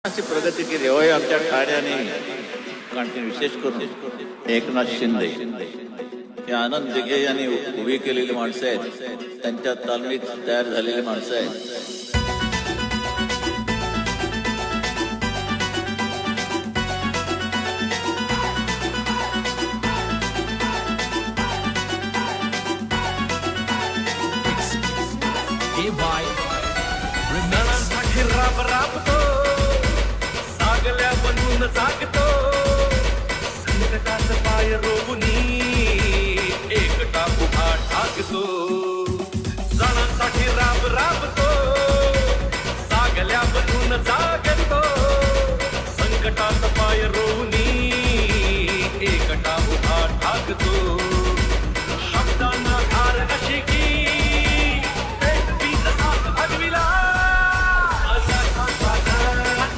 अशी प्रगती केली होय आमच्या ठाण्याने. आणखी विशेष करून एकनाथ शिंदे हे आनंद दिघे यांनी उभी केलेली माणसं आहेत, त्यांच्या तालमीत तयार झालेली माणसं आहेत. राब राब